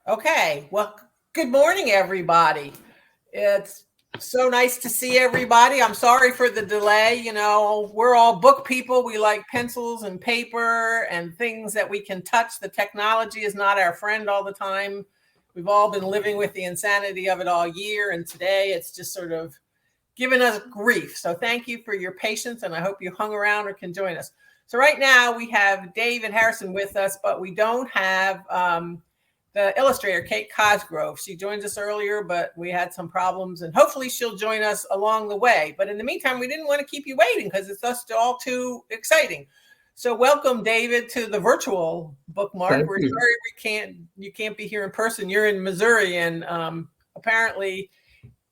Okay, well, good morning, everybody. It's so nice to see everybody. I'm sorry for the delay. We're all book people. We like pencils and paper and things that we can touch. The technology is not our friend all the time. We've all been living with the insanity of it all year, and today it's just sort of given us grief. So thank you for your patience, and I hope you hung around or can join us. So right now we have David Harrison with us, but we don't have the illustrator, Kate Cosgrove. She joined us earlier, but we had some problems, and hopefully she'll join us along the way. But in the meantime, we didn't want to keep you waiting because it's just all too exciting. So welcome, David, to the virtual BookMark. We're sorry you can't be here in person. You're in Missouri, and apparently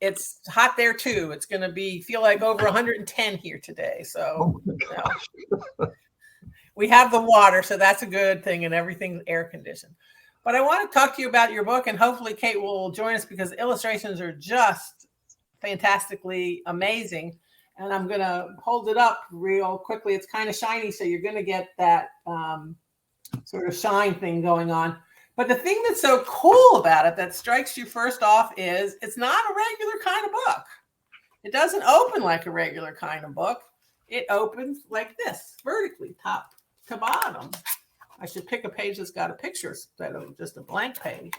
it's hot there too. It's going to feel like over 110 here today. So we have the water, so that's a good thing, and everything's air conditioned. But I want to talk to you about your book, and hopefully Kate will join us because the illustrations are just fantastically amazing. And I'm going to hold it up real quickly. It's kind of shiny, so you're going to get that sort of shine thing going on. But the thing that's so cool about it that strikes you first off is it's not a regular kind of book. It doesn't open like a regular kind of book. It opens like this, vertically, top to bottom. I should pick a page that's got a picture instead of just a blank page.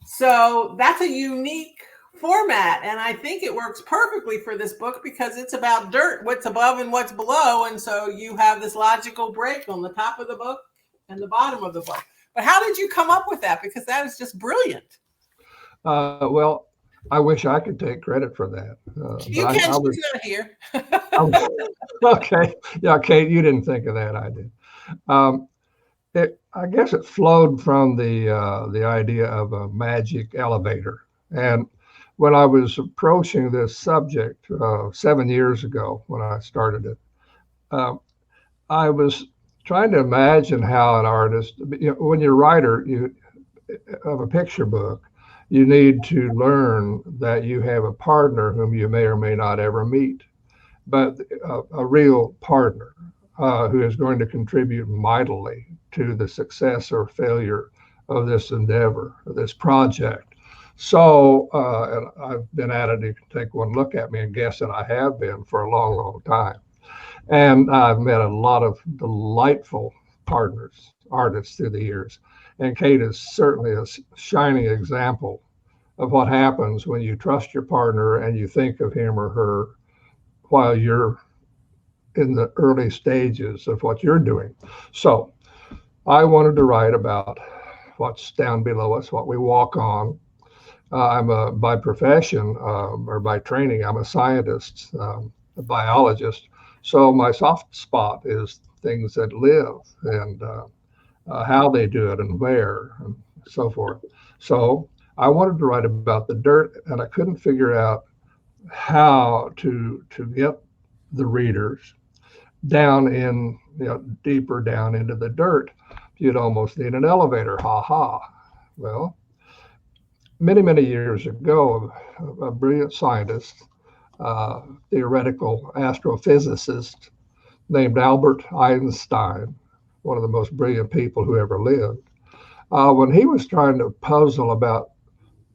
So that's a unique format, and I think it works perfectly for this book because it's about dirt, what's above and what's below, and so you have this logical break on the top of the book and the bottom of the book. But how did you come up with that? Because that is just brilliant. Well, I wish I could take credit for that. You can, she's not here. Okay. Yeah, Kate, you didn't think of that. I did. I guess it flowed from the idea of a magic elevator. And when I was approaching this subject 7 years ago, when I started it, I was trying to imagine how an artist, when you're a writer of a picture book, you need to learn that you have a partner whom you may or may not ever meet, but a real partner who is going to contribute mightily to the success or failure of this endeavor, of this project. So, and I've been at it. You can take one look at me and guess that I have been for a long, long time. And I've met a lot of delightful partners, artists through the years. And Kate is certainly a shining example of what happens when you trust your partner and you think of him or her while you're in the early stages of what you're doing. So I wanted to write about what's down below us, what we walk on. By profession or by training, I'm a scientist, a biologist. So my soft spot is things that live and how they do it and where and so forth. So I wanted to write about the dirt, and I couldn't figure out how to get the readers down in, deeper down into the dirt. You'd almost need an elevator. Ha ha. Well, many, many years ago, a brilliant scientist, theoretical astrophysicist named Albert Einstein, one of the most brilliant people who ever lived, when he was trying to puzzle about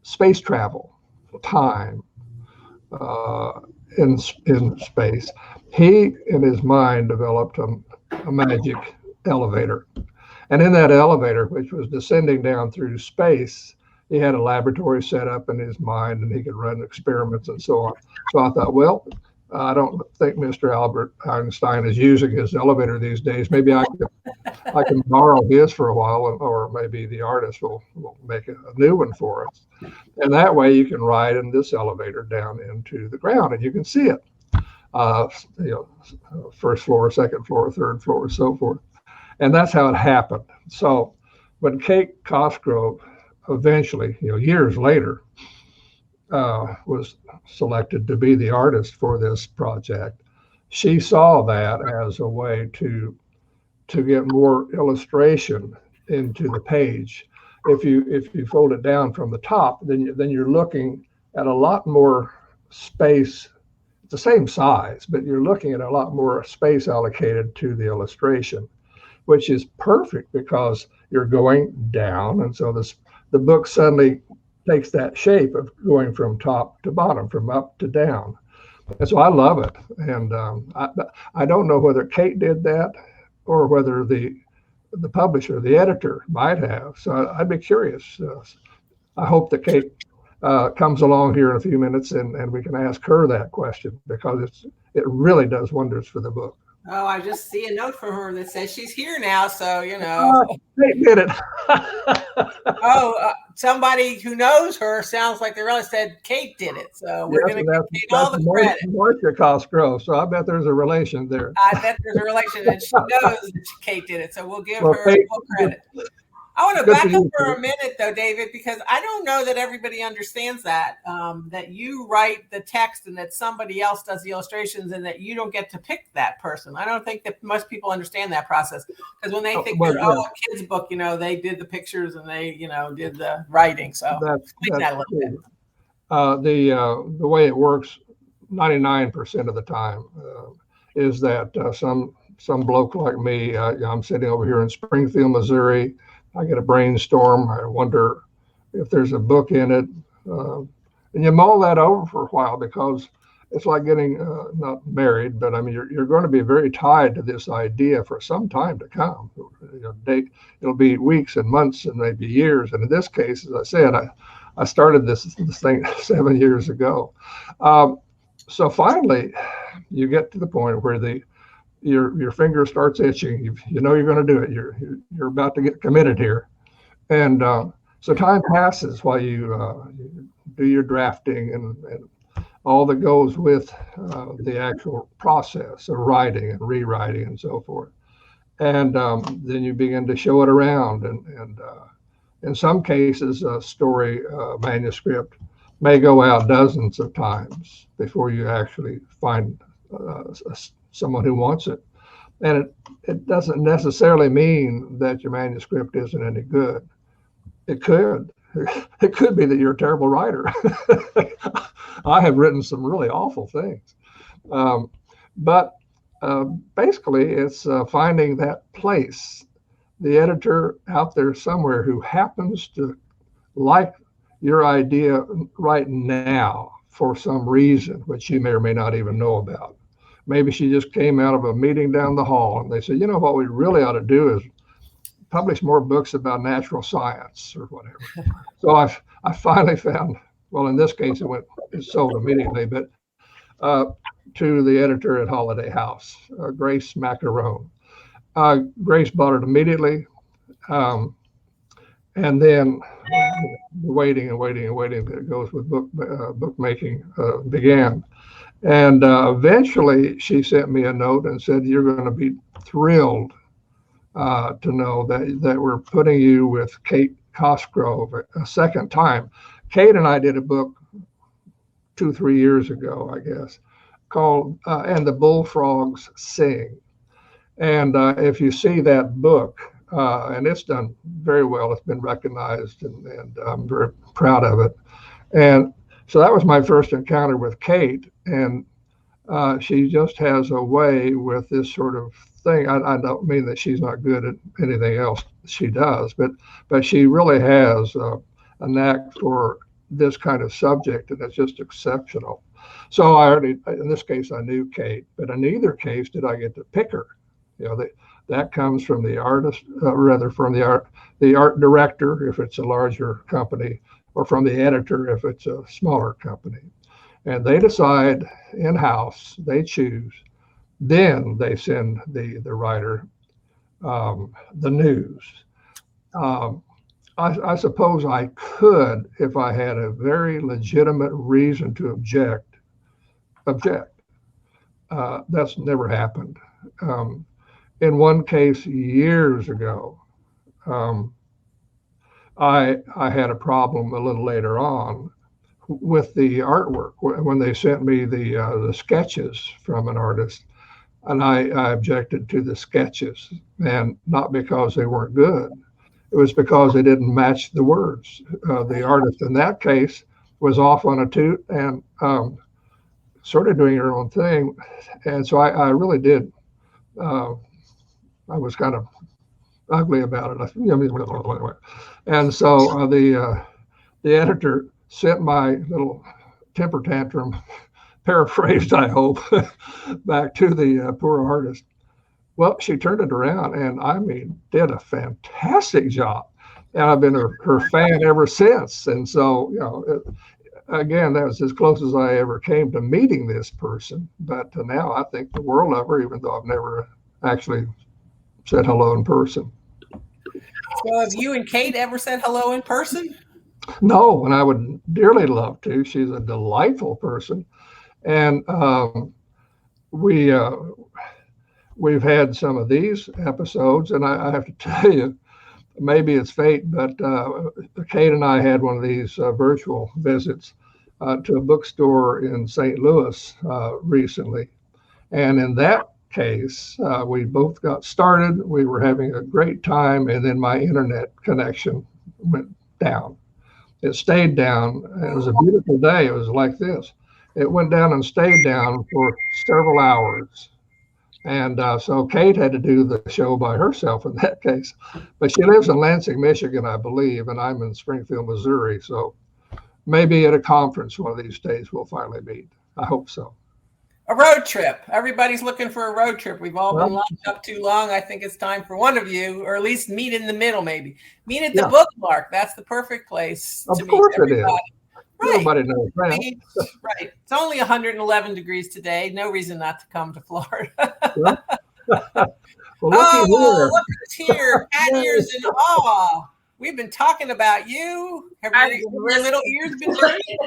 space travel, time in space, he, in his mind, developed a magic elevator. And in that elevator, which was descending down through space, he had a laboratory set up in his mind, and he could run experiments and so on. So I thought, well, I don't think Mr. Albert Einstein is using his elevator these days. Maybe I can borrow his for a while, or maybe the artist will make a new one for us. And that way you can ride in this elevator down into the ground, and you can see it. First floor, second floor, third floor, so forth. And that's how it happened. So when Kate Cosgrove eventually, years later, was selected to be the artist for this project, she saw that as a way to get more illustration into the page. If you fold it down from the top, then you're looking at a lot more space. It's the same size, but you're looking at a lot more space allocated to the illustration. which is perfect because you're going down. And so the book suddenly takes that shape of going from top to bottom, from up to down. And so I love it. And I don't know whether Kate did that or whether the publisher, the editor, might have. So I'd be curious. I hope that Kate comes along here in a few minutes and we can ask her that question, because it really does wonders for the book. Oh, I just see a note from her that says she's here now. So, you know. Kate did it. Somebody who knows her sounds like they really said Kate did it. So we're going to give Kate all the credit. Marcia Cosgrove. So I bet there's a relation there. I bet there's a relation, and she knows that Kate did it. So we'll give her full credit. I want to back up for a minute, though, David, because I don't know that everybody understands that you write the text and that somebody else does the illustrations and that you don't get to pick that person. I don't think that most people understand that process, because when they think they're a kid's book, you know, they did the pictures and they, you know, did the writing. So explain that a little bit. The way it works 99% of the time is that some bloke like me, I'm sitting over here in Springfield, Missouri. I get a brainstorm. I wonder if there's a book in it. And you mull that over for a while, because it's like getting not married, but I mean, you're going to be very tied to this idea for some time to come. It'll be weeks and months and maybe years. And in this case, as I said, I started this thing 7 years ago. So finally, you get to the point where your finger starts itching. You know you're going to do it. You're about to get committed here, and so time passes while you do your drafting and all that goes with the actual process of writing and rewriting and so forth. And then you begin to show it around, and in some cases, a story manuscript may go out dozens of times before you actually find someone who wants it. And it doesn't necessarily mean that your manuscript isn't any good. It could. It could be that you're a terrible writer. I have written some really awful things. But basically, it's finding that place, the editor out there somewhere who happens to like your idea right now for some reason, which you may or may not even know about. Maybe she just came out of a meeting down the hall and they said, you know, what we really ought to do is publish more books about natural science or whatever. So I finally found, well, in this case, it sold immediately, but to the editor at Holiday House, Grace Macaron. Grace bought it immediately. And then waiting that goes with bookmaking began. And eventually she sent me a note and said, you're going to be thrilled to know that we're putting you with Kate Cosgrove a second time. Kate and I did a book 2-3 years ago, I guess, called And the Bullfrogs Sing. And if you see that book, and it's done very well, it's been recognized, and I'm very proud of it. And so that was my first encounter with Kate, and she just has a way with this sort of thing. I don't mean that she's not good at anything else she does, but she really has a knack for this kind of subject, and it's just exceptional. So in this case, I knew Kate, but in neither case did I get to pick her. You know, that comes from the artist, rather from the art director if it's a larger company, or from the editor if it's a smaller company. And they decide in-house, they choose, then they send the writer the news. I suppose I could, if I had a very legitimate reason to object. That's never happened. In one case years ago, I had a problem a little later on with the artwork when they sent me the sketches from an artist, and I objected to the sketches, and not because they weren't good. It was because they didn't match the words. The artist in that case was off on a toot and sort of doing her own thing, and so I really did. I was kind of ugly about it. And so the editor sent my little temper tantrum, paraphrased, I hope, back to the poor artist. Well, she turned it around and I mean, did a fantastic job. And I've been her fan ever since. And so, again, that was as close as I ever came to meeting this person. But now I think the world of her, even though I've never actually said hello in person. So have you and Kate ever said hello in person? No, and I would dearly love to. She's a delightful person. And we, we've had some of these episodes, and I have to tell you, maybe it's fate, but Kate and I had one of these virtual visits to a bookstore in St. Louis recently. And in that case, we both got started. We were having a great time, and then my internet connection went down. It stayed down. It was a beautiful day. It was like this. It went down and stayed down for several hours. And so Kate had to do the show by herself in that case. But she lives in Lansing, Michigan, I believe, and I'm in Springfield, Missouri. So maybe at a conference one of these days we'll finally meet. I hope so. A road trip. Everybody's looking for a road trip. We've all been locked up too long. I think it's time for one of you, or at least meet in the middle, maybe. Meet at the BookMark. That's the perfect place to meet everybody. It is. Right. Everybody knows that. Right. It's only 111 degrees today. No reason not to come to Florida. Well, look who's here. Cat ears and awe. We've been talking about you. Have your little ears been dirty?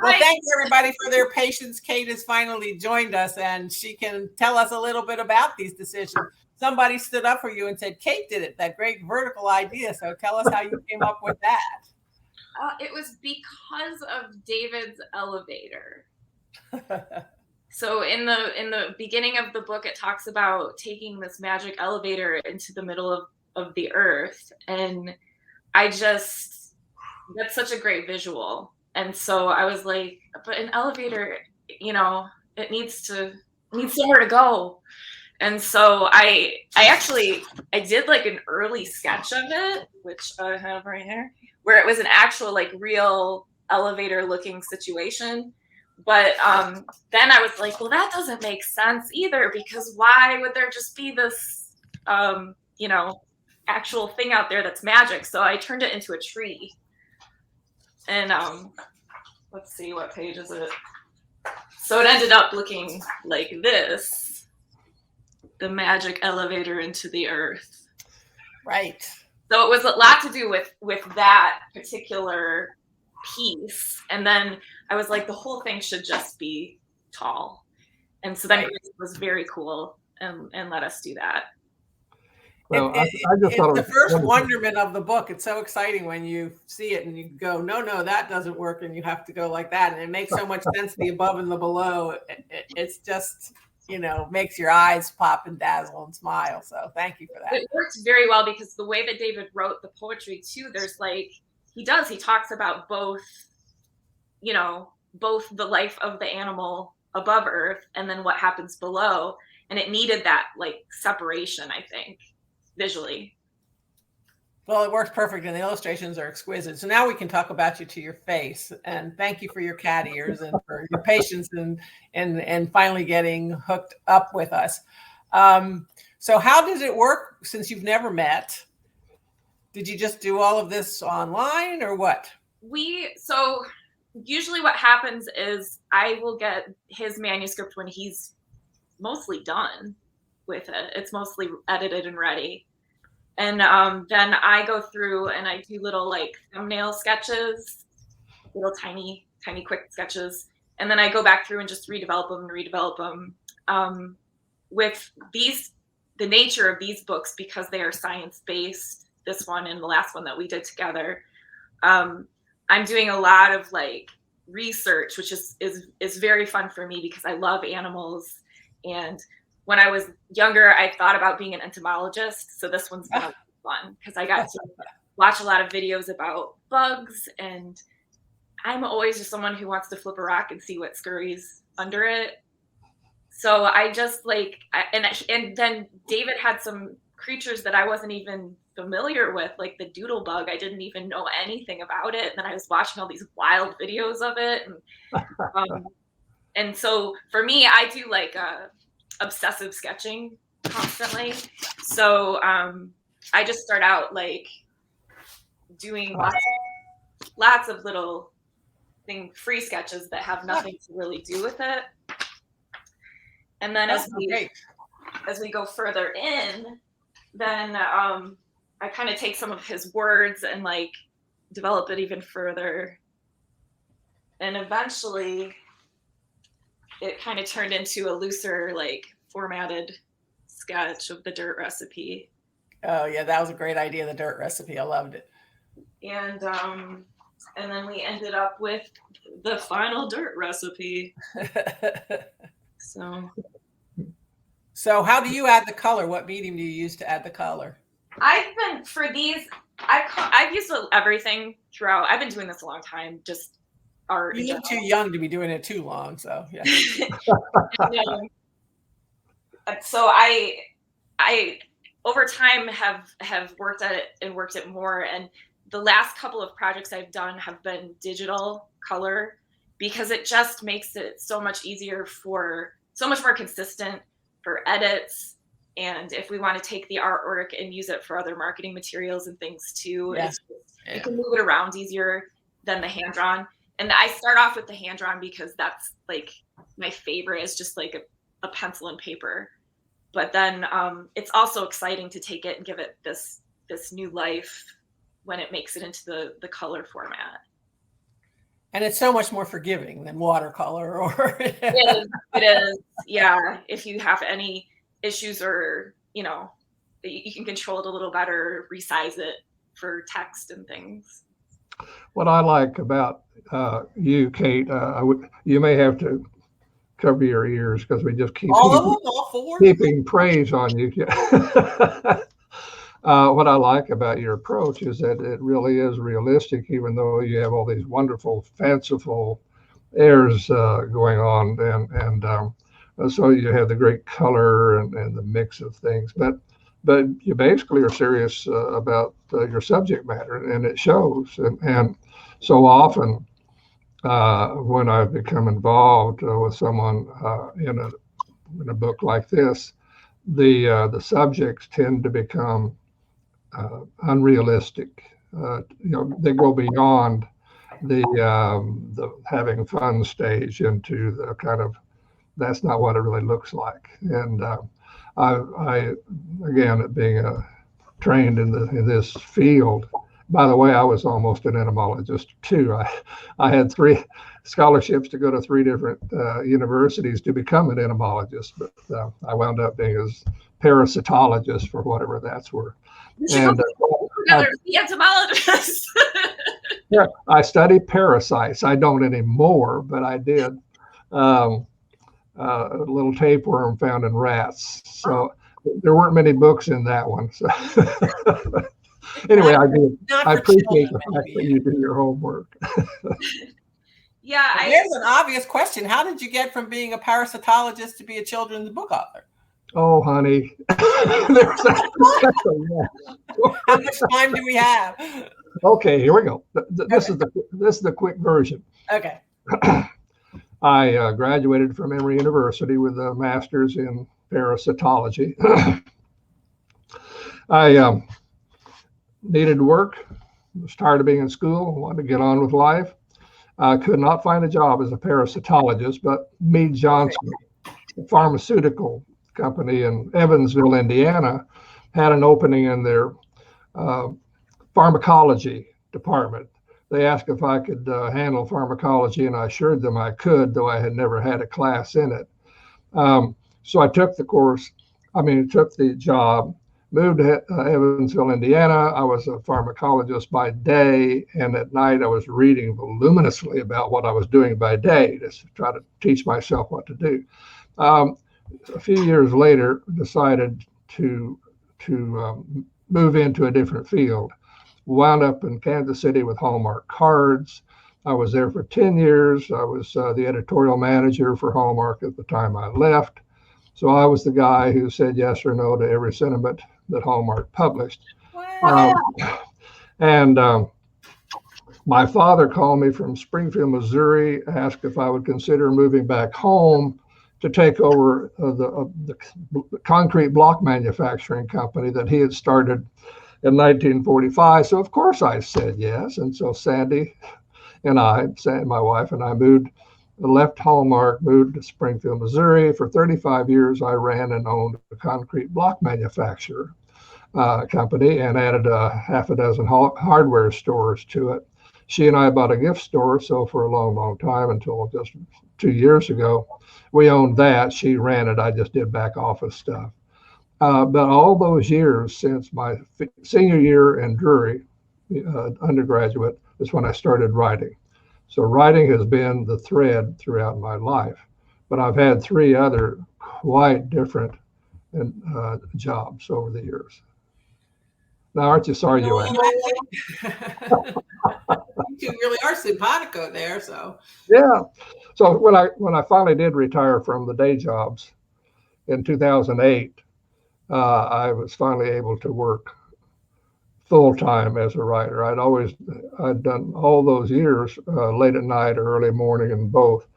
Well, thanks everybody for their patience. Kate has finally joined us and she can tell us a little bit about these decisions. Somebody stood up for you and said, Kate did it, that great vertical idea. So tell us how you came up with that. It was because of David's elevator. So in the beginning of the book, it talks about taking this magic elevator into the middle of the earth. And that's such a great visual. And so I was like, but an elevator, it needs somewhere to go. And so I did like an early sketch of it, which I have right here, where it was an actual like real elevator looking situation. But then I was like, well, that doesn't make sense either, because why would there just be this, actual thing out there that's magic? So I turned it into a tree. And let's see, what page is it? So it ended up looking like this, the magic elevator into the earth. Right. So it was a lot to do with that particular piece. And then I was like, the whole thing should just be tall. And so then it was very cool and let us do that. Well, I just thought it's the first wonderment of the book. It's so exciting when you see it and you go, no, that doesn't work. And you have to go like that. And it makes so much sense, the above and the below. It's just, makes your eyes pop and dazzle and smile. So thank you for that. It works very well because the way that David wrote the poetry too, there's like, he talks about both the life of the animal above earth and then what happens below. And it needed that like separation, I think, visually. Well, it works perfect and the illustrations are exquisite. So now we can talk about you to your face. And thank you for your cat ears and for your patience and finally getting hooked up with us. So how does it work since you've never met? Did you just do all of this online or what? So usually what happens is I will get his manuscript when he's mostly done with it. It's mostly edited and ready. And then I go through and I do little like thumbnail sketches, little tiny quick sketches. And then I go back through and just redevelop them. With the nature of these books, because they are science-based, this one and the last one that we did together, I'm doing a lot of like research, which is very fun for me because I love animals. And when I was younger, I thought about being an entomologist. So this one's been a lot of fun because I got to watch a lot of videos about bugs. And I'm always just someone who wants to flip a rock and see what scurries under it. So I just like, and then David had some creatures that I wasn't even familiar with, like the doodle bug. I didn't even know anything about it. And then I was watching all these wild videos of it. And so for me, I do like obsessive sketching constantly. So I just start out like doing lots of little free sketches that have nothing to really do with it. And then as we go further in, then I kind of take some of his words and like develop it even further. And eventually it kind of turned into a looser, like formatted sketch of the dirt recipe. Oh yeah, that was a great idea, the dirt recipe. I loved it. And then we ended up with the final dirt recipe. So how do you add the color? What medium do you use to add the color? I've used everything throughout. I've been doing this a long time, just art. You look too young to be doing it too long, so yeah. So I over time have worked at it and worked it more. And the last couple of projects I've done have been digital color, because it just makes it so much easier so much more consistent for edits. And if we want to take the artwork and use it for other marketing materials and things too, you can move it around easier than the hand-drawn. And I start off with the hand-drawn because that's like my favorite, is just like a pencil and paper. But then it's also exciting to take it and give it this new life when it makes it into the color format. And it's so much more forgiving than watercolor or it is. Yeah. If you have any issues or, you can control it a little better, resize it for text and things. What I like about you, Kate, you may have to cover your ears because we just keep keeping praise on you. What I like about your approach is that it really is realistic, even though you have all these wonderful, fanciful airs going on, and so you have the great color and the mix of things. But you basically are serious about your subject matter, and it shows. And so often when I've become involved with someone in a book like this, the subjects tend to become unrealistic. They go beyond the having fun stage into the kind of, that's not what it really looks like. And I again, being trained in this field. By the way, I was almost an entomologist too. I had 3 scholarships to go to 3 different universities to become an entomologist, but I wound up being a parasitologist, for whatever that's worth. And the entomologist. Yeah, I study parasites. I don't anymore, but I did. A little tapeworm found in rats. So there weren't many books in that one. So anyway, I appreciate the fact that you do your homework. Yeah, there's an obvious question. How did you get from being a parasitologist to be a children's book author? Oh, honey. How much time do we have? Okay, here we go. This is the quick version. Okay. I graduated from Emory University with a master's in parasitology. I needed work, was tired of being in school, wanted to get on with life. I could not find a job as a parasitologist, but Mead Johnson, a pharmaceutical company in Evansville, Indiana, had an opening in their pharmacology department. They asked if I could handle pharmacology, and I assured them I could, though I had never had a class in it. So I took took the job, moved to Evansville, Indiana. I was a pharmacologist by day, and at night I was reading voluminously about what I was doing by day to try to teach myself what to do. A few years later, decided to move into a different field. Wound up in Kansas City with Hallmark Cards. I was there for 10 years. I was the editorial manager for Hallmark at the time I left. So I was the guy who said yes or no to every sentiment that Hallmark published. Wow. And my father called me from Springfield, Missouri, asked if I would consider moving back home to take over the concrete block manufacturing company that he had started in 1945. So of course I said yes. And so Sandy and my wife and I left Hallmark, moved to Springfield, Missouri. For 35 years, I ran and owned a concrete block manufacturer company and added a half a dozen hardware stores to it. She and I bought a gift store, so for a long, long time, until just 2 years ago, we owned that. She ran it. I just did back office stuff. But all those years since my senior year in Drury, undergraduate, is when I started writing. So writing has been the thread throughout my life. But I've had 3 other quite different jobs over the years. Now, aren't you sorry you asked? You two really are simpatico there. So Yeah. So when I finally did retire from the day jobs in 2008, I was finally able to work full time as a writer. I'd done all those years late at night or early morning and both.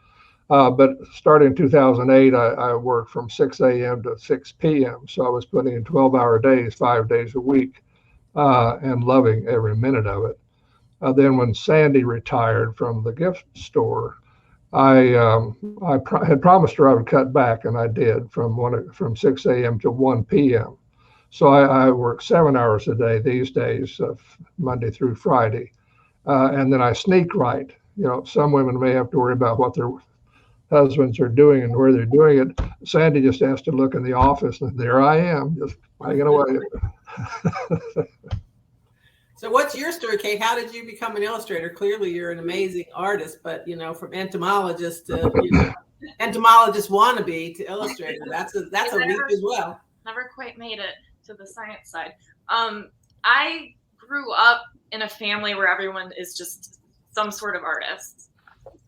But starting in 2008, I worked from 6 a.m. to 6 p.m. So I was putting in 12-hour days, 5 days a week, and loving every minute of it. Then when Sandy retired from the gift store, I had promised her I would cut back, and I did from 6 a.m. to 1 p.m. So I work 7 hours a day these days, Monday through Friday, and then I sneak write. Some women may have to worry about what their husbands are doing and where they're doing it. Sandy just has to look in the office, and there I am, just hanging away. So what's your story, Kate? How did you become an illustrator? Clearly you're an amazing artist, but from entomologist to entomologist wannabe to illustrator, that's a leap as well. Never quite made it to the science side. I grew up in a family where everyone is just some sort of artist.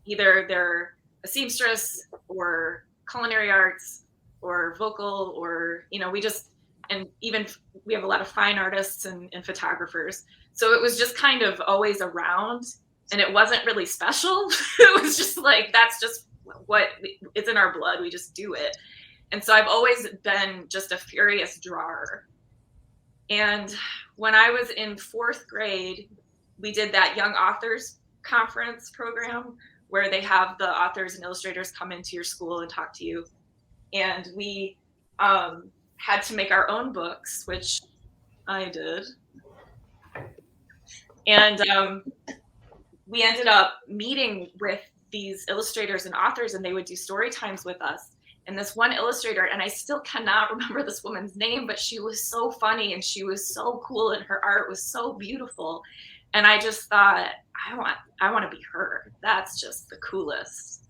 Either they're a seamstress or culinary arts or vocal, or and even we have a lot of fine artists and photographers. So it was just kind of always around, and it wasn't really special. It was just like, that's just it's in our blood. We just do it. And so I've always been just a furious drawer. And when I was in 4th grade, we did that Young Authors Conference program where they have the authors and illustrators come into your school and talk to you. And we had to make our own books, which I did. And we ended up meeting with these illustrators and authors, and they would do story times with us. And this one illustrator, and I still cannot remember this woman's name, but she was so funny and she was so cool, and her art was so beautiful. And I just thought, I want to be her. That's just the coolest.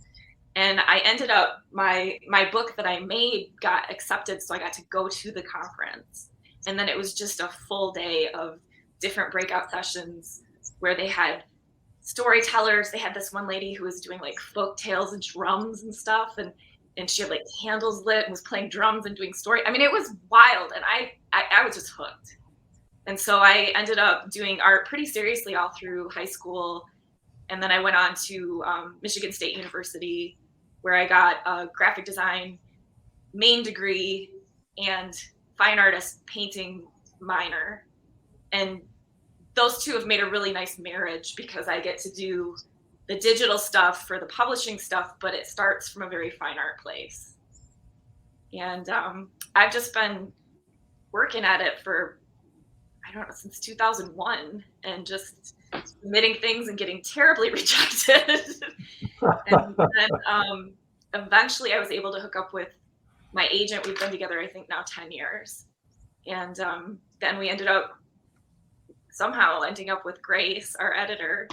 And I ended up, my book that I made got accepted, so I got to go to the conference. And then it was just a full day of different breakout sessions where they had storytellers. They had this one lady who was doing like folk tales and drums and stuff, and she had like candles lit and was playing drums and doing story. I mean, it was wild, and I was just hooked. And so I ended up doing art pretty seriously all through high school. And then I went on to Michigan State University, where I got a graphic design main degree and fine artist painting minor. And those two have made a really nice marriage, because I get to do the digital stuff for the publishing stuff, but it starts from a very fine art place. And I've just been working at it for, I don't know, since 2001, and just submitting things and getting terribly rejected. And then eventually I was able to hook up with my agent. We've been together, I think now 10 years. And then we ended up ending up with Grace, our editor.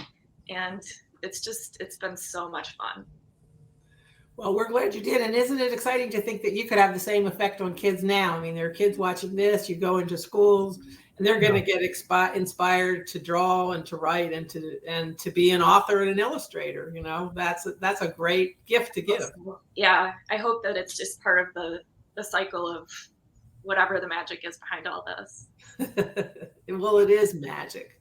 And it's been so much fun. Well, we're glad you did. And isn't it exciting to think that you could have the same effect on kids now? I mean, there are kids watching this, you go into schools, and they're going to get inspired to draw and to write and to be an author and an illustrator. That's a great gift to give. Yeah, I hope that it's just part of the the cycle of whatever the magic is behind all this. Well, it is magic.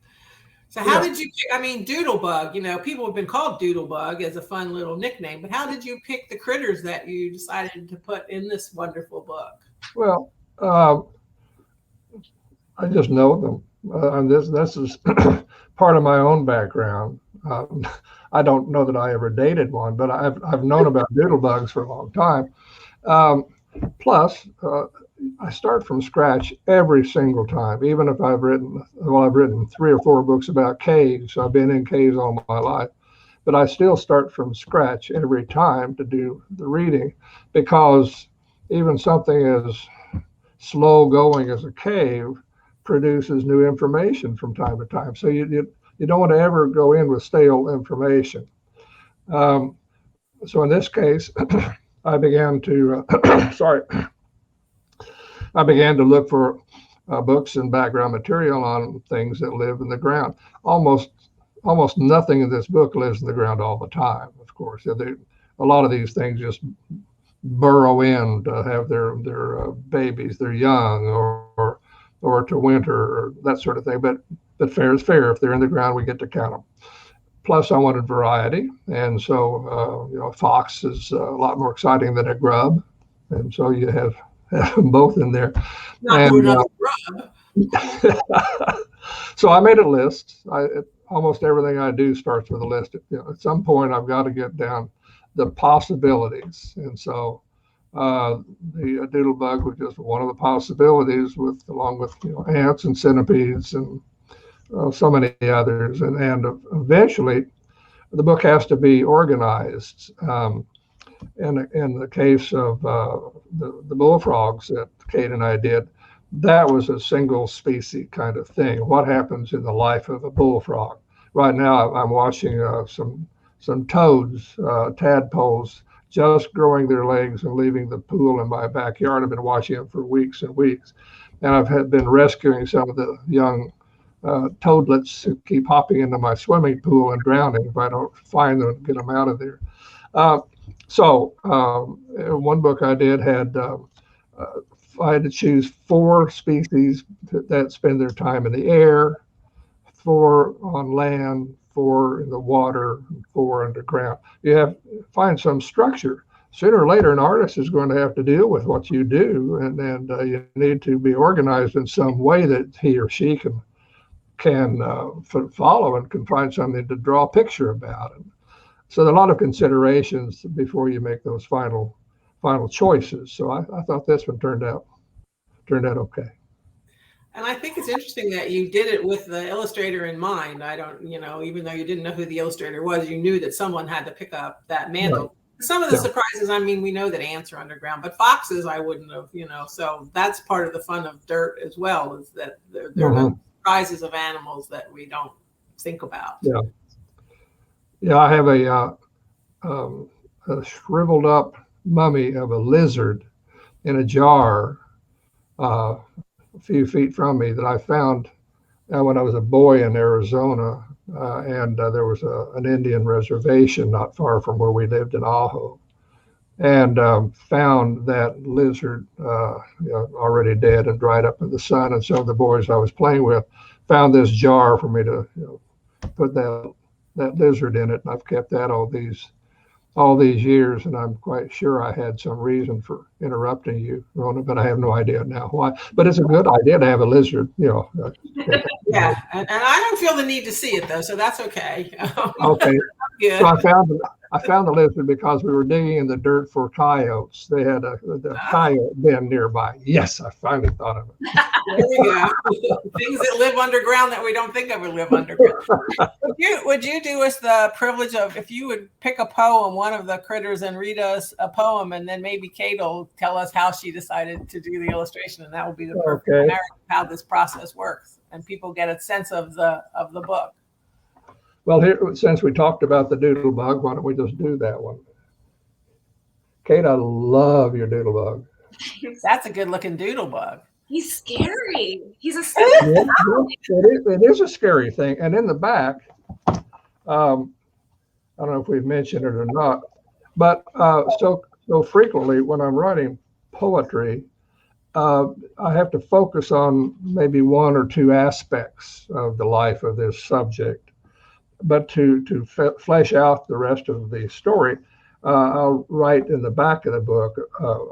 So how did you pick, I mean, Doodlebug, you know, people have been called Doodlebug as a fun little nickname, but how did you pick the critters that you decided to put in this wonderful book? Well, I just know them. And this is part of my own background. I don't know that I ever dated one, but I've known about doodlebugs for a long time. Plus, I start from scratch every single time, even if I've written 3 or 4 books about caves. I've been in caves all my life, but I still start from scratch every time to do the reading, because even something as slow going as a cave produces new information from time to time. So you don't want to ever go in with stale information. So in this case, I began to I began to look for books and background material on things that live in the ground. Almost nothing in this book lives in the ground all the time. Of course, a lot of these things just burrow in to have their babies, their young, or to winter, or that sort of thing. But fair is fair. If they're in the ground, we get to count them. Plus, I wanted variety, and so a fox is a lot more exciting than a grub, and so you have them both in there. Not another grub. So I made a list. Almost everything I do starts with a list. At some point, I've got to get down the possibilities, and so the doodlebug was just one of the possibilities, along with ants and centipedes and so many others, and eventually the book has to be organized. In the case of the bullfrogs that Kate and I did, that was a single species kind of thing. What happens in the life of a bullfrog? Right now, I'm watching some toads, tadpoles, just growing their legs and leaving the pool in my backyard. I've been watching them for weeks and weeks, and I've been rescuing some of the young toadlets who keep hopping into my swimming pool and drowning if I don't find them and get them out of there. So one book I did had I had to choose 4 species that spend their time in the air, 4 on land, 4 in the water, 4 underground. You have to find some structure. Sooner or later, an artist is going to have to deal with what you do, and you need to be organized in some way that he or she can follow and can find something to draw a picture about it. So there are a lot of considerations before you make those final choices. So I thought this one turned out okay. And I think it's interesting that you did it with the illustrator in mind. I don't, even though you didn't know who the illustrator was, you knew that someone had to pick up that mantle. Right. Some of the surprises, I mean, we know that ants are underground, but foxes, I wouldn't have, so that's part of the fun of dirt as well, is that they're the surprises of animals that we don't think about. Yeah, I have a shriveled up mummy of a lizard in a jar a few feet from me that I found when I was a boy in Arizona, and there was an Indian reservation not far from where we lived in Ajo, and found that lizard already dead and dried up in the sun. And so the boys I was playing with found this jar for me to put that lizard in it, and I've kept that all these years, and I'm quite sure I had some reason for interrupting you, Rona, but I have no idea now why. But it's a good idea to have a lizard, Yeah, and I don't feel the need to see it though, so that's okay. Okay. Good. So I found the lizard because we were digging in the dirt for coyotes. They had the coyote den nearby. Yes, I finally thought of it. There you go. Things that live underground that we don't think of or live underground. Would you do us the privilege of, if you would pick a poem, one of the critters, and read us a poem, and then maybe Kate will tell us how she decided to do the illustration, and that will be the perfect narrative of how this process works, and people get a sense of the book. Well, here, since we talked about the doodlebug, why don't we just do that one? Kate, I love your doodlebug. That's a good-looking doodlebug. He's scary. He's a scary it is a scary thing. And in the back, I don't know if we've mentioned it or not, but so frequently when I'm writing poetry, I have to focus on maybe one or two aspects of the life of this subject. But to flesh out the rest of the story, I'll write in the back of the book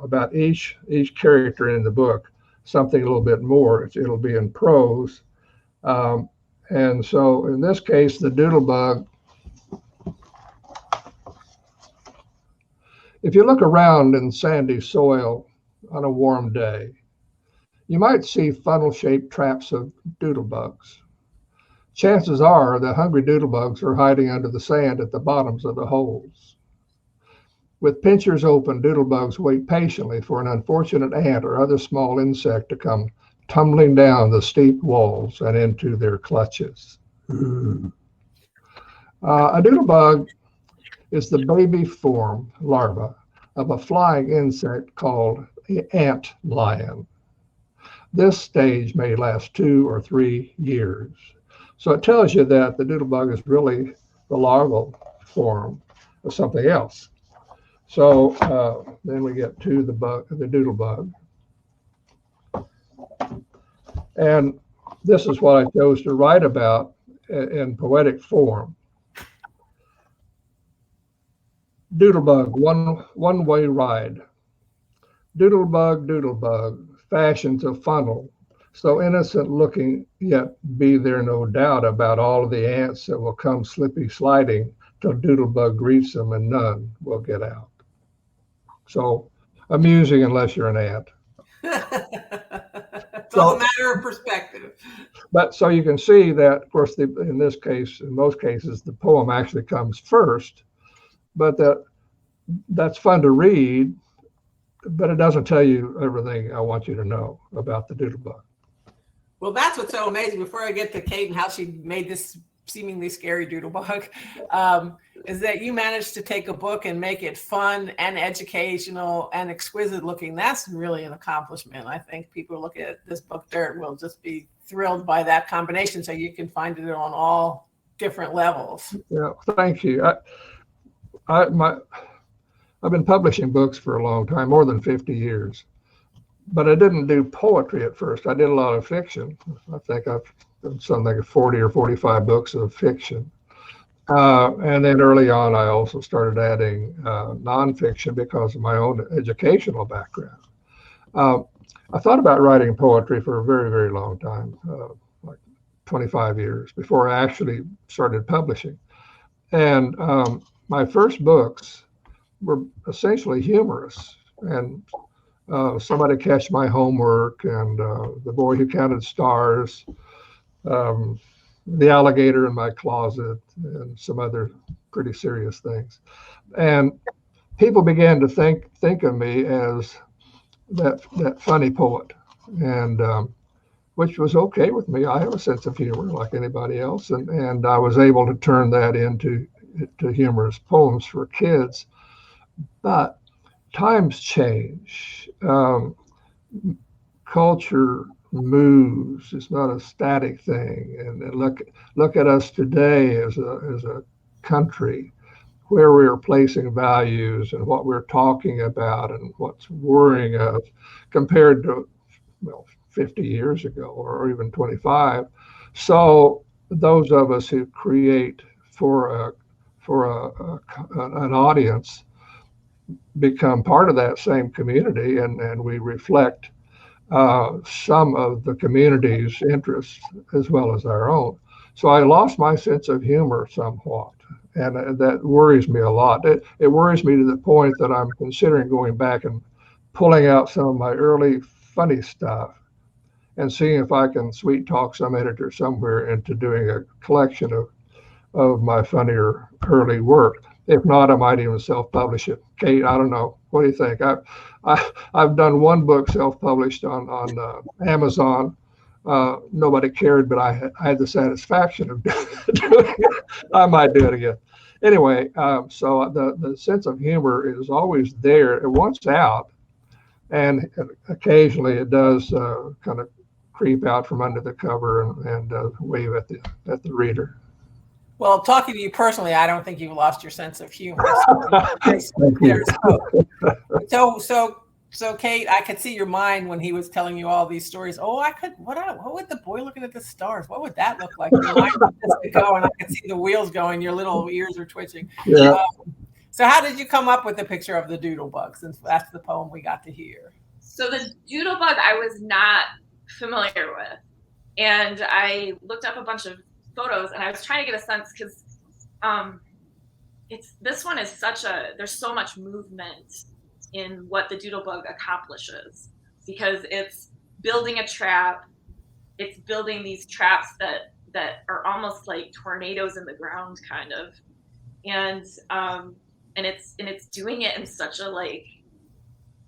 about each character in the book something a little bit more. It'll be in prose. And so in this case, the doodlebug, if you look around in sandy soil on a warm day, you might see funnel-shaped traps of doodlebugs. Chances are the hungry doodlebugs are hiding under the sand at the bottoms of the holes. With pincers open, doodlebugs wait patiently for an unfortunate ant or other small insect to come tumbling down the steep walls and into their clutches. A doodlebug is the baby form, larva, of a flying insect called the ant lion. This stage may last 2 or 3 years. So it tells you that the doodlebug is really the larval form of something else. So then we get to the doodlebug. And this is what I chose to write about in poetic form. Doodlebug, one-way ride. Doodlebug, doodlebug, fashions a funnel, so innocent looking, yet be there no doubt about all of the ants that will come slippy sliding till doodlebug greets them and none will get out. So amusing unless you're an ant. It's all a matter of perspective. But so you can see that, of course, in this case, in most cases, the poem actually comes first, but that's fun to read, but it doesn't tell you everything I want you to know about the doodlebug. Well, that's what's so amazing. Before I get to Kate and how she made this seemingly scary doodlebug, is that you managed to take a book and make it fun and educational and exquisite looking. That's really an accomplishment. I think people who look at this book, Dirt, will just be thrilled by that combination. So you can find it on all different levels. Yeah, thank you. I've been publishing books for a long time, more than 50 years. But I didn't do poetry at first. I did a lot of fiction. I think I've done something like 40 or 45 books of fiction. And then early on, I also started adding nonfiction because of my own educational background. I thought about writing poetry for a very, very long time, like 25 years before I actually started publishing. And my first books were essentially humorous. And Somebody Catch My Homework, and The Boy Who Counted Stars, The Alligator in My Closet, and some other pretty serious things. And people began to think of me as that funny poet, and which was okay with me. I have a sense of humor like anybody else, and I was able to turn that into humorous poems for kids. But times change. Culture moves. It's not a static thing. And look at us today as a country, where we are placing values and what we're talking about and what's worrying us compared to 50 years ago or even 25. So those of us who create for an audience become part of that same community, and we reflect some of the community's interests as well as our own. So I lost my sense of humor somewhat, and that worries me a lot. It worries me to the point that I'm considering going back and pulling out some of my early funny stuff and seeing if I can sweet talk some editor somewhere into doing a collection of my funnier early work. If not, I might even self-publish it. Kate, I don't know. What do you think? I've done one book self-published on Amazon. Nobody cared, but I had the satisfaction of doing it. I might do it again. Anyway, so the sense of humor is always there. It wants out, and occasionally it does kind of creep out from under the cover and wave at the reader. Well, talking to you personally, I don't think you've lost your sense of humor. So So Kate, I could see your mind when he was telling you all these stories. Oh, what would the boy looking at the stars? What would that look like? Your mind was just going, I could see the wheels going, your little ears are twitching. Yeah. So how did you come up with the picture of the doodle bug, since that's the poem we got to hear? So the doodle bug I was not familiar with. And I looked up a bunch of photos and I was trying to get a sense because this one is there's so much movement in what the doodlebug accomplishes, because it's building a trap, it's building these traps that are almost like tornadoes in the ground kind of, and it's doing it in such a like,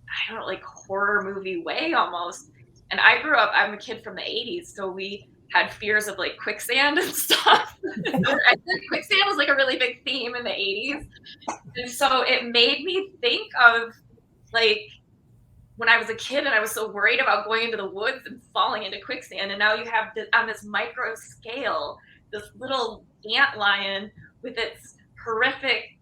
I don't know, like horror movie way almost. And I'm a kid from the 80s, so we had fears of like quicksand and stuff. Quicksand was like a really big theme in the 80s. And so it made me think of like when I was a kid and I was so worried about going into the woods and falling into quicksand. And now you have on this micro scale, this little antlion with its horrific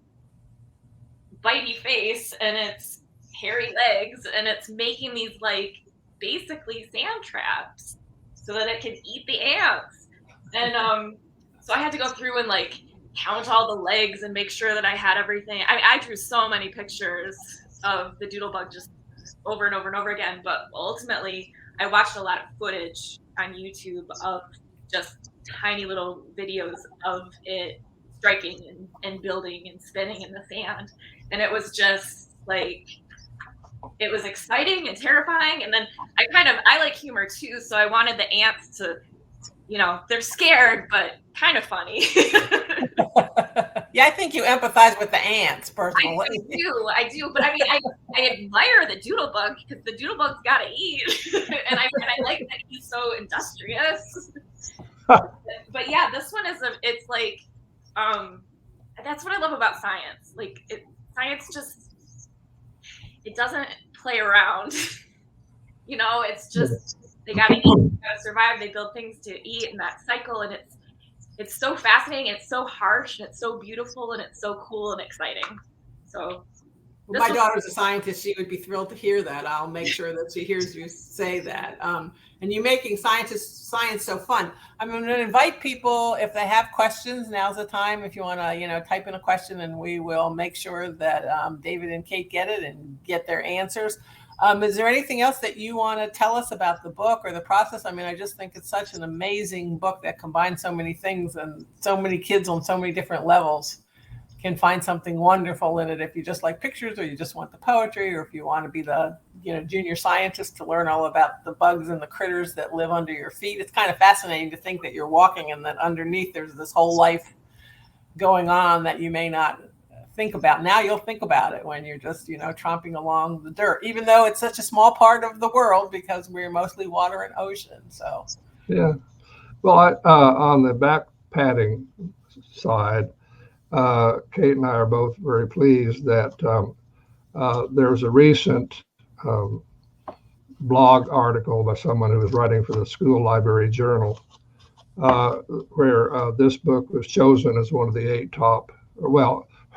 bitey face and its hairy legs, and it's making these like basically sand traps so that it can eat the ants. And so I had to go through and like count all the legs and make sure that I had everything. I drew so many pictures of the doodlebug just over and over and over again, but ultimately I watched a lot of footage on YouTube of just tiny little videos of it striking and building and spinning in the sand. And it was just like, it was exciting and terrifying. And then I like humor too. So I wanted the ants to, they're scared, but kind of funny. Yeah, I think you empathize with the ants personally. I do. But I mean, I admire the doodlebug because the doodlebug's got to eat. and I like that he's so industrious. But yeah, this one it's like, that's what I love about science. Like science just, it doesn't play around. It's just, they got to eat, they got to survive, they build things to eat, and that cycle, and it's so fascinating, it's so harsh, and it's so beautiful, and it's so cool and exciting. So well, my daughter's a scientist. She would be thrilled to hear that. I'll make sure that she hears you say that. And you making science so fun. I'm going to invite people, if they have questions, now's the time. If you want to, type in a question, and we will make sure that David and Kate get it and get their answers. Is there anything else that you want to tell us about the book or the process? I mean, I just think it's such an amazing book that combines so many things, and so many kids on so many different levels can find something wonderful in it. If you just like pictures, or you just want the poetry, or if you want to be the junior scientist to learn all about the bugs and the critters that live under your feet. It's kind of fascinating to think that you're walking and that underneath there's this whole life going on that you may not think about. Now you'll think about it when you're just tromping along the dirt, even though it's such a small part of the world because we're mostly water and ocean. So yeah, well, on the back padding side, Kate and I are both very pleased that there's a recent blog article by someone who was writing for the School Library Journal, where this book was chosen as one of the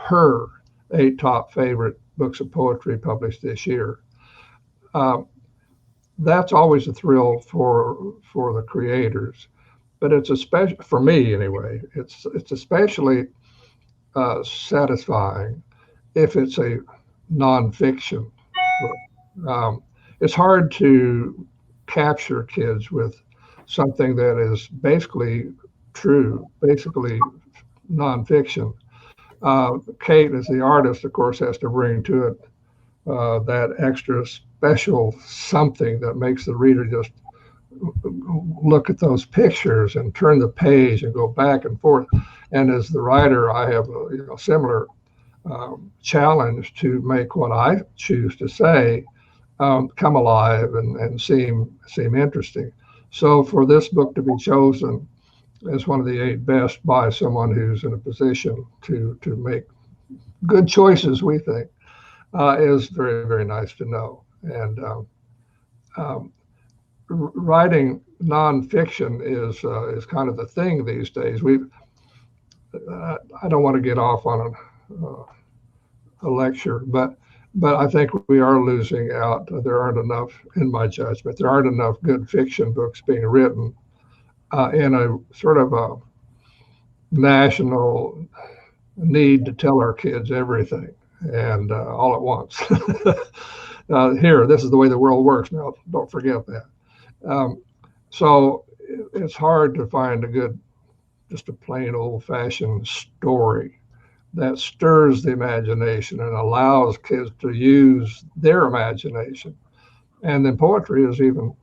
her 8 top favorite books of poetry published this year. That's always a thrill for the creators, but it's especially, for me anyway, it's especially satisfying if it's a nonfiction book. It's hard to capture kids with something that is basically true, basically nonfiction. Kate, as the artist, of course, has to bring to it that extra special something that makes the reader just look at those pictures and turn the page and go back and forth. And as the writer, I have a similar challenge to make what I choose to say come alive and seem interesting. So for this book to be chosen as one of the 8 best by someone who's in a position to make good choices, we think, is very, very nice to know. And writing nonfiction is kind of the thing these days. I don't want to get off on a lecture, but But I think we are losing out. There aren't enough, in my judgment, there aren't enough good fiction books being written in a sort of a national need to tell our kids everything and all at once. Here, this is the way the world works now. Don't forget that. So it's hard to find a good, just a plain old-fashioned story that stirs the imagination and allows kids to use their imagination. And then poetry is even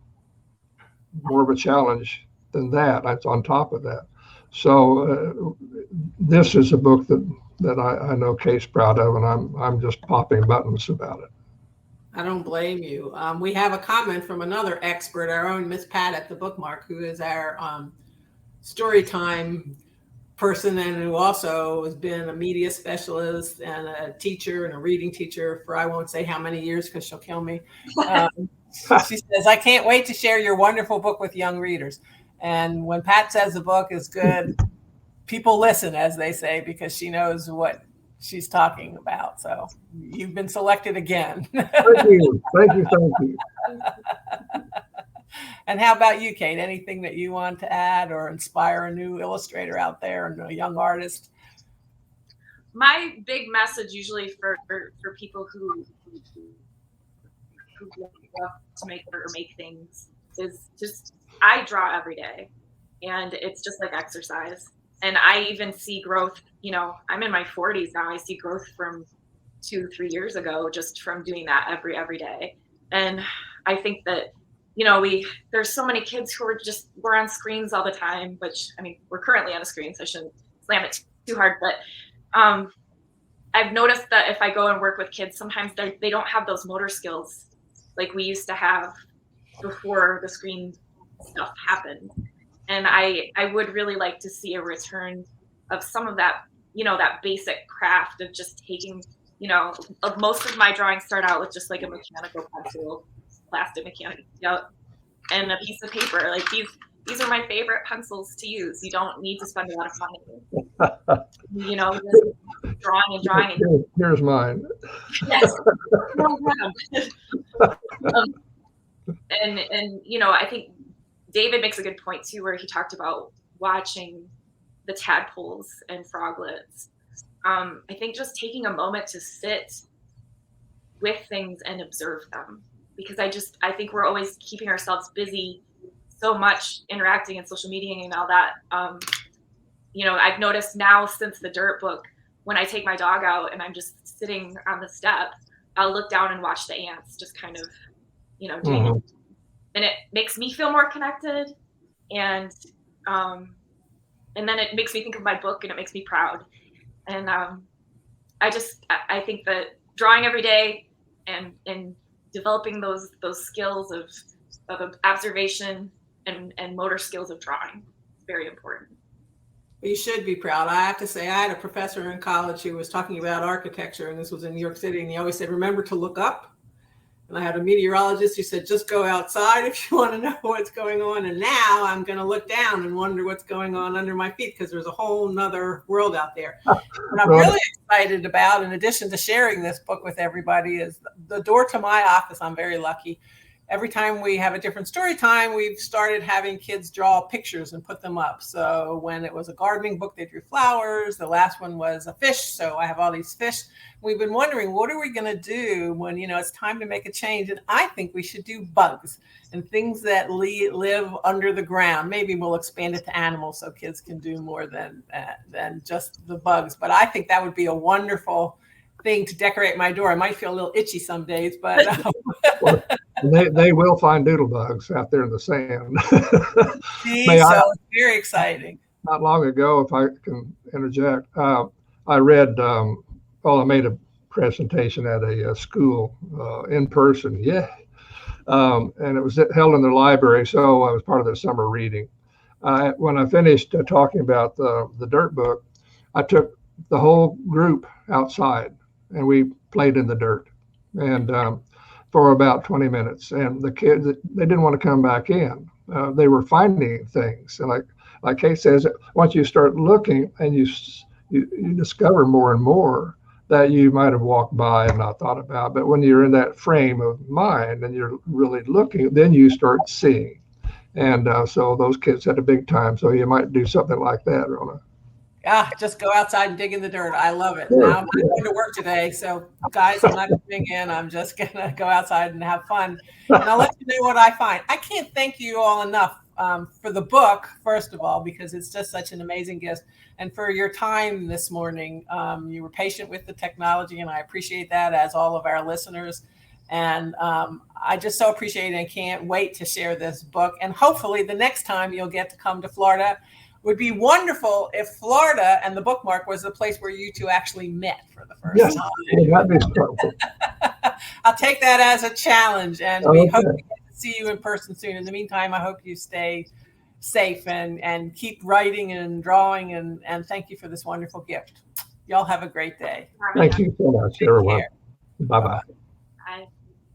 more of a challenge than that. It's on top of that. So this is a book that I know Kate's proud of, and I'm just popping buttons about it. I don't blame you. We have a comment from another expert, our own Miss Pat at the BookMark, who is our story time person and who also has been a media specialist and a teacher and a reading teacher for I won't say how many years because she'll kill me. She says, I can't wait to share your wonderful book with young readers. And when Pat says the book is good, people listen, as they say, because she knows what she's talking about. So you've been selected again. Thank you. Thank you. Thank you. And how about you, Kate? Anything that you want to add or inspire a new illustrator out there and a young artist? My big message usually for people who love to make art or make things is just, I draw every day and it's just like exercise. And I even see growth, you know, I'm in my 40s now. I see growth from 2-3 years ago, just from doing that every day. And I think that, you know, there's so many kids who are we're on screens all the time, which, I mean, we're currently on a screen, so I shouldn't slam it too hard. But I've noticed that if I go and work with kids, sometimes they don't have those motor skills like we used to have before the screen stuff happened. And I would really like to see a return of some of that, you know, that basic craft of just taking, you know, most of my drawings start out with just like a mechanical pencil, plastic mechanical, and a piece of paper. Like these are my favorite pencils to use. You don't need to spend a lot of money. You know, just drawing and drawing. Here's mine. Yes. And you know, I think David makes a good point too, where he talked about watching the tadpoles and froglets. I think just taking a moment to sit with things and observe them, because I think we're always keeping ourselves busy so much, interacting in social media and all that. You know, I've noticed now since the dirt book, when I take my dog out and I'm just sitting on the step, I'll look down and watch the ants just kind of, you know, doing it. And it makes me feel more connected. And then it makes me think of my book and it makes me proud. And I think that drawing every day and developing those skills of observation and motor skills of drawing is very important. You should be proud. I have to say, I had a professor in college who was talking about architecture, and this was in New York City, and he always said, remember to look up. And I had a meteorologist who said, just go outside if you want to know what's going on. And now I'm going to look down and wonder what's going on under my feet, because there's a whole nother world out there. And I'm really excited about, in addition to sharing this book with everybody, is the door to my office. I'm very lucky. Every time we have a different story time, we've started having kids draw pictures and put them up. So when it was a gardening book, they drew flowers. The last one was a fish. So I have all these fish. We've been wondering, what are we going to do when, you know, it's time to make a change? And I think we should do bugs and things that live under the ground. Maybe we'll expand it to animals so kids can do more than just the bugs. But I think that would be a wonderful thing to decorate my door. I might feel a little itchy some days, but well, they will find doodlebugs out there in the sand. It's very exciting. Not long ago, if I can interject, I read, I made a presentation at a school in person. Yeah. And it was held in the library. So I was part of the summer reading. When I finished talking about the dirt book, I took the whole group outside and we played in the dirt. And for about 20 minutes, and the kids, they didn't want to come back in. They were finding things, and like Kate says, once you start looking and you discover more and more, that you might have walked by and not thought about. But when you're in that frame of mind and you're really looking, then you start seeing. And so those kids had a big time. So you might do something like that, Rona. Just go outside and dig in the dirt. I love it. Sure. Now I'm not going to work today, so guys, I'm not coming in. I'm just gonna go outside and have fun, and I'll let you know what I find. I can't thank you all enough for the book, first of all, because it's just such an amazing gift, and for your time this morning. You were patient with the technology, and I appreciate that, as all of our listeners. And I just so appreciate it and can't wait to share this book. And hopefully the next time you'll get to come to Florida. Would be wonderful if Florida and the BookMark was the place where you two actually met for the first time. Yeah, that'd be fun. I'll take that as a challenge, and we hope to get to see you in person soon. In the meantime, I hope you stay safe and keep writing and drawing, and thank you for this wonderful gift. Y'all have a great day. Thank you so much, everyone. Bye-bye. Bye.